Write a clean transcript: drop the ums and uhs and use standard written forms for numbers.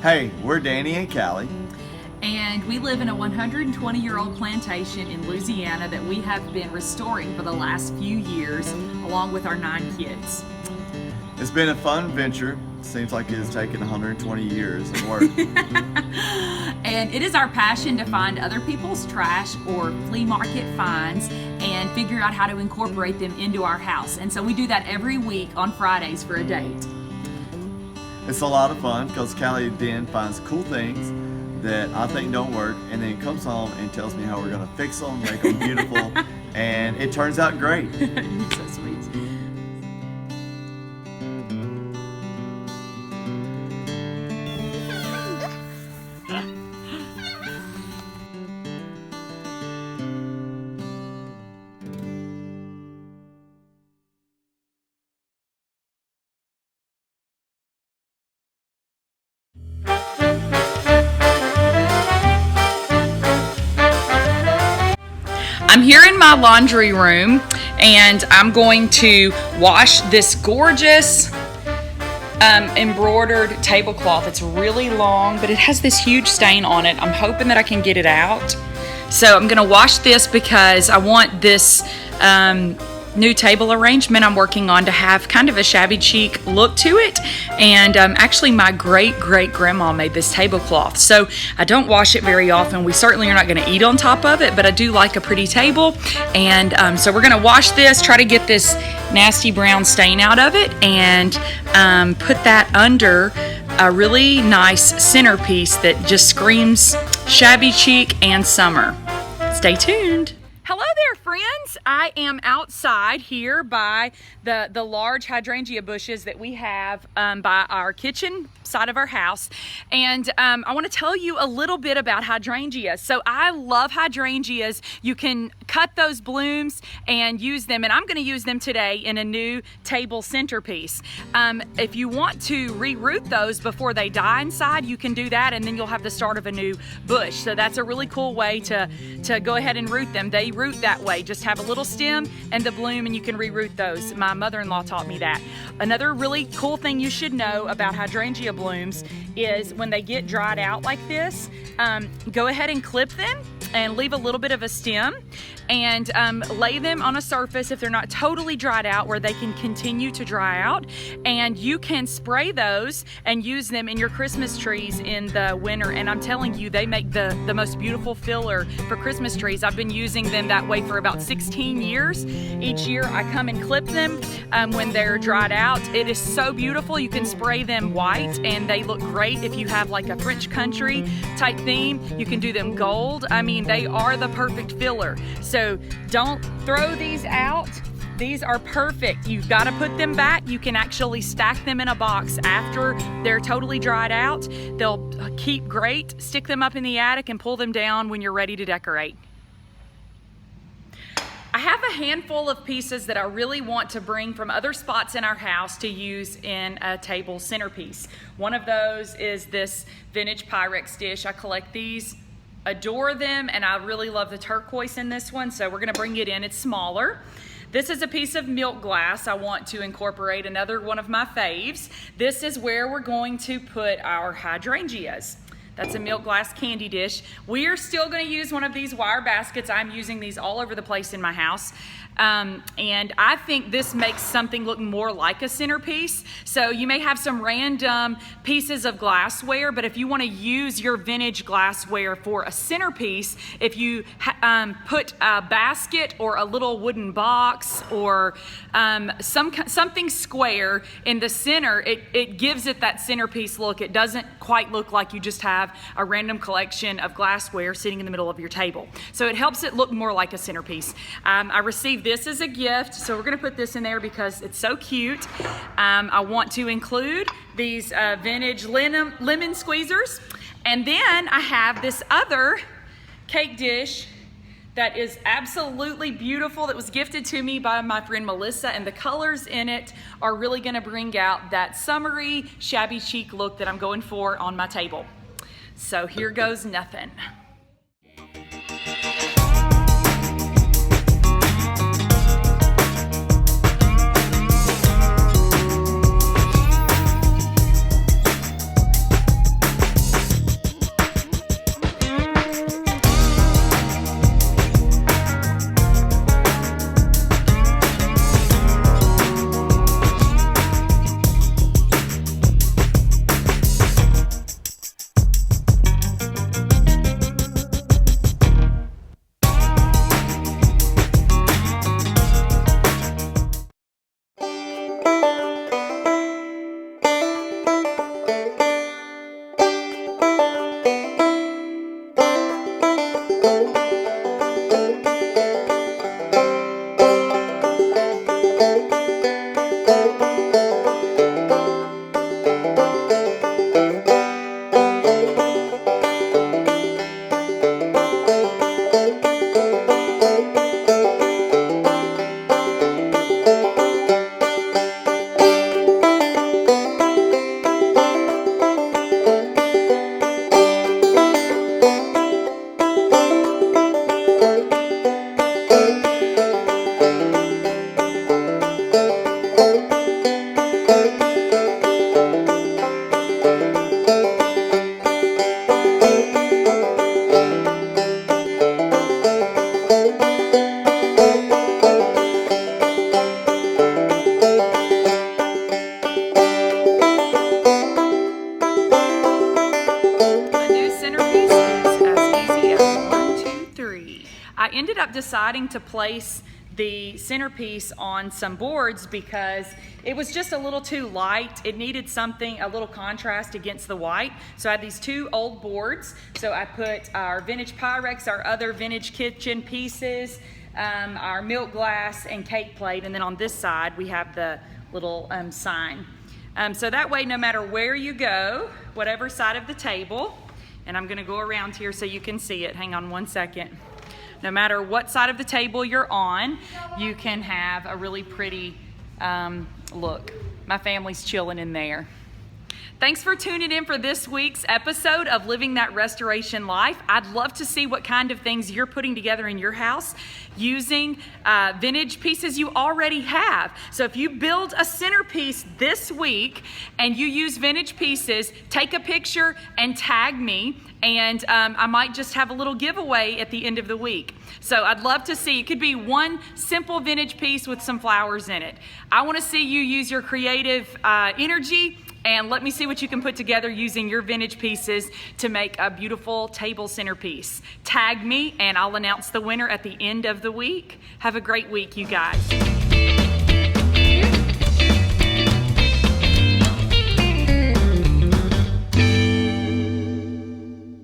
Hey, we're Danny and Callie. And we live in a 120-year-old plantation in Louisiana that we have been restoring for the last few years, along with our 9 kids. It's been a fun venture. Seems like it has taken 120 years of work. And it is our passion to find other people's trash or flea market finds and figure out how to incorporate them into our house. And so we do that every week on Fridays for a date. It's a lot of fun because Callie then finds cool things that I think don't work and then comes home and tells me how we're going to fix them, make them beautiful, and it turns out great. You're so sweet. I'm here in my laundry room and I'm going to wash this gorgeous embroidered tablecloth. It's really long, but it has this huge stain on it. I'm hoping that I can get it out. So I'm gonna wash this because I want this new table arrangement I'm working on to have kind of a shabby chic look to it. And actually my great grandma made this tablecloth, so I don't wash it very often. We certainly are not going to eat on top of it, but I do like a pretty table. And so we're going to wash this, try to get this nasty brown stain out of it, and put that under a really nice centerpiece that just screams shabby chic and summer. Stay tuned. Hello there, friends. I am outside here by the large hydrangea bushes that we have by our kitchen side of our house. And I want to tell you a little bit about hydrangeas. So I love hydrangeas. You can cut those blooms and use them, and I'm going to use them today in a new table centerpiece. If you want to reroot those before they die inside, you can do that, and then you'll have the start of a new bush. So that's a really cool way to go ahead and root them. They root that way. Just have a little stem and the bloom, and you can reroot those. My mother-in-law taught me that. Another really cool thing you should know about hydrangea blooms is when they get dried out like this, go ahead and clip them and leave a little bit of a stem and lay them on a surface if they're not totally dried out where they can continue to dry out. And you can spray those and use them in your Christmas trees in the winter. And I'm telling you, they make the most beautiful filler for Christmas trees. I've been using them that way for about 16 years. Each year I come and clip them when they're dried out. It is so beautiful. You can spray them white and they look great if you have like a French country type theme. You can do them gold. I mean, they are the perfect filler. So don't throw these out. These are perfect. You've got to put them back. You can actually stack them in a box after they're totally dried out. They'll keep great. Stick them up in the attic and pull them down when you're ready to decorate. I have a handful of pieces that I really want to bring from other spots in our house to use in a table centerpiece. One of those is this vintage Pyrex dish. I collect these, adore them, and I really love the turquoise in this one, so we're gonna bring it in. It's smaller. This is a piece of milk glass. I want to incorporate another one of my faves. This is where we're going to put our hydrangeas. That's a milk glass candy dish. We are still going to use one of these wire baskets. I'm using these all over the place in my house. And I think this makes something look more like a centerpiece. So you may have some random pieces of glassware, but if you want to use your vintage glassware for a centerpiece, if you put a basket or a little wooden box or something square in the center, it gives it that centerpiece look. It doesn't quite look like you just have a random collection of glassware sitting in the middle of your table. So it helps it look more like a centerpiece. I received this as a gift, so we're going to put this in there because it's so cute. I want to include these vintage lemon squeezers, and then I have this other cake dish that is absolutely beautiful that was gifted to me by my friend Melissa, and the colors in it are really going to bring out that summery shabby chic look that I'm going for on my table. So here goes nothing. ended up deciding to place the centerpiece on some boards because it was just a little too light. It needed something, a little contrast against the white. So I had these 2 old boards. So I put our vintage Pyrex, our other vintage kitchen pieces, our milk glass and cake plate. And then on this side, we have the little sign. So that way, no matter where you go, whatever side of the table, and I'm gonna go around here so you can see it. Hang on one second. No matter what side of the table you're on, you can have a really pretty look. My family's chilling in there. Thanks for tuning in for this week's episode of Living That Restoration Life. I'd love to see what kind of things you're putting together in your house using vintage pieces you already have. So if you build a centerpiece this week and you use vintage pieces, take a picture and tag me, and I might just have a little giveaway at the end of the week. So I'd love to see, it could be one simple vintage piece with some flowers in it. I want to see you use your creative energy, and let me see what you can put together using your vintage pieces to make a beautiful table centerpiece. Tag me and I'll announce the winner at the end of the week. Have a great week, you guys.